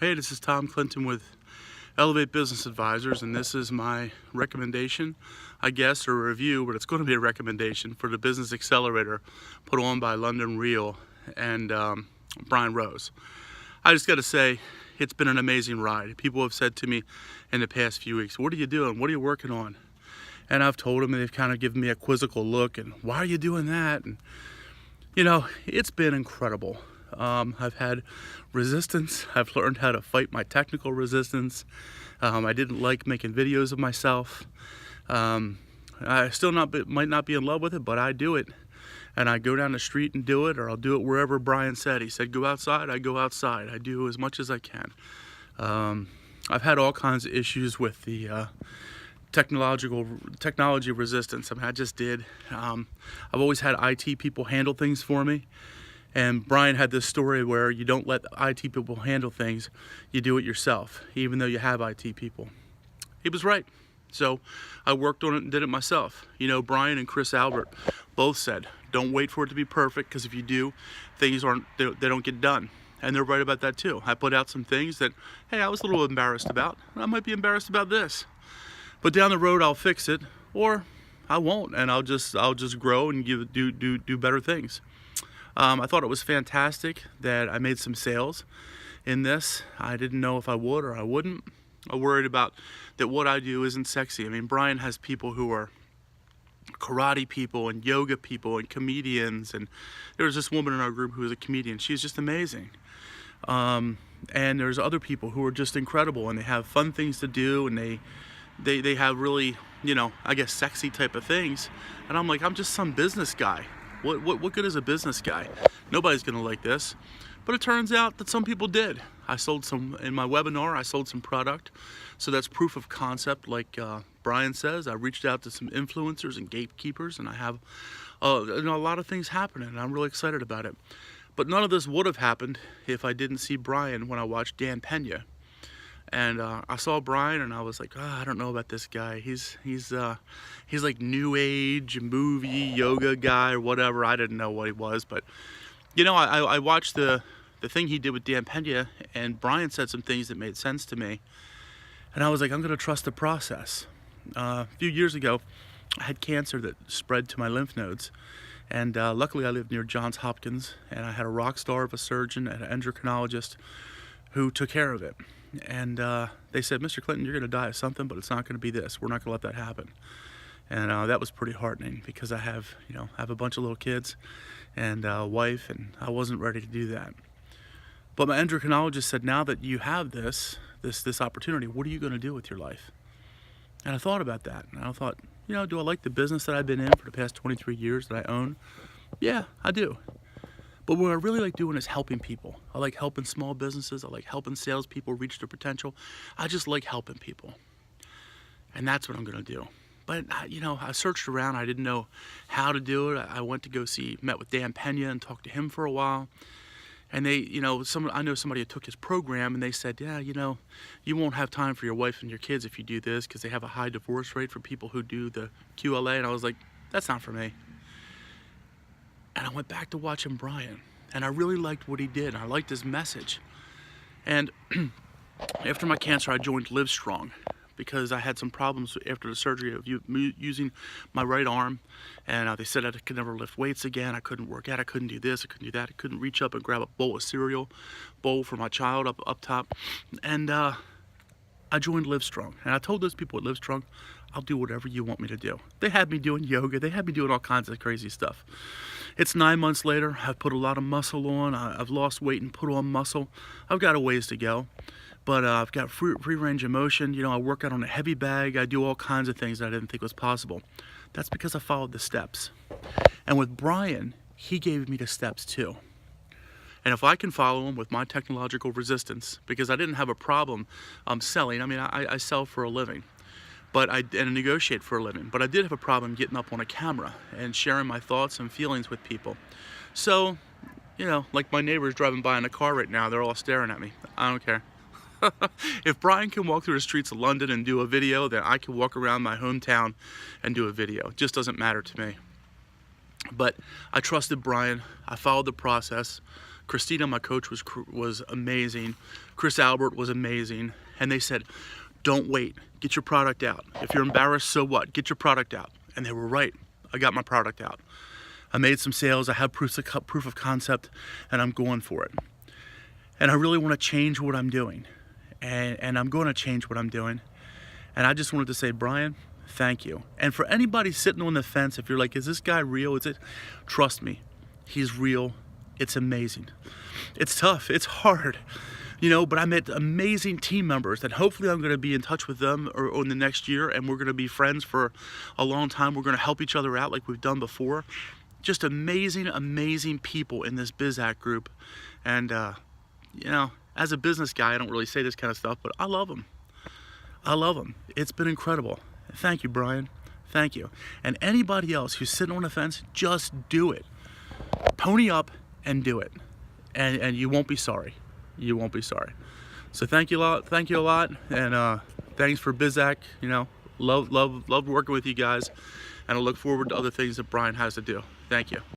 Hey, this is Tom Clinton with Elevate Business Advisors, and this is my recommendation, I guess, or a review, but it's going to be a recommendation for the Business Accelerator put on by London Real and Brian Rose. I just got to say, it's been an amazing ride. People have said to me in the past few weeks, what are you doing? What are you working on? And I've told them, and they've kind of given me a quizzical look, and why are you doing that? And, you know, it's been incredible. I've had resistance. I've learned how to fight my technical resistance. I didn't like making videos of myself. I still might not be in love with it, but I do it. And I go down the street and do it, or I'll do it wherever Brian said. He said, go outside, I go outside. I do as much as I can. I've had all kinds of issues with the technology resistance. I mean, I just did. I've always had IT people handle things for me. And Brian had this story where you don't let IT people handle things, you do it yourself, even though you have IT people. He was right. So I worked on it and did it myself. You know, Brian and Chris Albert both said, don't wait for it to be perfect, because if you do, things they don't get done. And they're right about that too. I put out some things that, hey, I was a little embarrassed about. I might be embarrassed about this. But down the road, I'll fix it, or I won't, and I'll just grow and do better things. I thought it was fantastic that I made some sales in this. I didn't know if I would or I wouldn't. I worried about that what I do isn't sexy. I mean, Brian has people who are karate people and yoga people and comedians, and there was this woman in our group who was a comedian. She's just amazing. And there's other people who are just incredible, and they have fun things to do, and they have really, you know, I guess sexy type of things. And I'm like, I'm just some business guy. What good is a business guy? Nobody's gonna like this. But it turns out that some people did. I sold some, in my webinar, I sold some product. So that's proof of concept, like Brian says. I reached out to some influencers and gatekeepers, and I have you know, a lot of things happening, and I'm really excited about it. But none of this would have happened if I didn't see Brian when I watched Dan Pena. And I saw Brian, and I was like, oh, I don't know about this guy. He's like new age movie yoga guy or whatever. I didn't know what he was, but you know, I watched the thing he did with Dan Pena, and Brian said some things that made sense to me, and I was like, I'm gonna trust the process. A few years ago, I had cancer that spread to my lymph nodes, and luckily I lived near Johns Hopkins, and I had a rock star of a surgeon and an endocrinologist who took care of it. And they said, Mr. Clinton, you're going to die of something, but it's not going to be this. We're not going to let that happen. And that was pretty heartening, because I have a bunch of little kids and a wife, and I wasn't ready to do that. But my endocrinologist said, now that you have this opportunity, what are you going to do with your life? And I thought about that, and I thought, you know, do I like the business that I've been in for the past 23 years that I own? Yeah, I do. But what I really like doing is helping people. I like helping small businesses. I like helping salespeople reach their potential. I just like helping people. And that's what I'm going to do. But, you know, I searched around. I didn't know how to do it. I went to go met with Dan Pena and talked to him for a while. And they, you know, I know somebody who took his program, and they said, yeah, you know, you won't have time for your wife and your kids if you do this, because they have a high divorce rate for people who do the QLA. And I was like, that's not for me. And I went back to watching Brian, and I really liked what he did. I liked his message. And after my cancer, I joined Livestrong, because I had some problems after the surgery of using my right arm. And they said I could never lift weights again. I couldn't work out. I couldn't do this. I couldn't do that. I couldn't reach up and grab a bowl of cereal, bowl for my child up top. And I joined Livestrong. And I told those people at Livestrong, I'll do whatever you want me to do. They had me doing yoga. They had me doing all kinds of crazy stuff. It's 9 months later. I've put a lot of muscle on. I've lost weight and put on muscle. I've got a ways to go. But I've got free range of motion. You know, I work out on a heavy bag. I do all kinds of things that I didn't think was possible. That's because I followed the steps. And with Brian, he gave me the steps too. And if I can follow him with my technological resistance, because I didn't have a problem selling. I mean, I sell for a living. And I negotiate for a living. But I did have a problem getting up on a camera and sharing my thoughts and feelings with people. So, you know, like my neighbors driving by in a car right now, they're all staring at me. I don't care. If Brian can walk through the streets of London and do a video, then I can walk around my hometown and do a video. It just doesn't matter to me. But I trusted Brian. I followed the process. Christina, my coach, was amazing. Chris Albert was amazing. And they said, don't wait, get your product out. If you're embarrassed, so what? Get your product out. And they were right. I got my product out. I made some sales, I have proof of concept, and I'm going for it. And I really want to change what I'm doing. And I'm going to change what I'm doing. And I just wanted to say, Brian, thank you. And for anybody sitting on the fence, if you're like, is this guy real? Is it? Trust me, he's real. It's amazing. It's tough, it's hard, you know, but I met amazing team members that hopefully I'm going to be in touch with them or in the next year, and we're going to be friends for a long time. We're going to help each other out like we've done before. Just amazing, amazing people in this BizHack group. And, you know, as a business guy, I don't really say this kind of stuff, but I love them. I love them. It's been incredible. Thank you, Brian. Thank you. And anybody else who's sitting on the fence, just do it. Pony up and do it. And you won't be sorry. You won't be sorry. So thank you a lot. Thank you a lot. And thanks for BizHack. You know, love working with you guys. And I look forward to other things that Brian has to do. Thank you.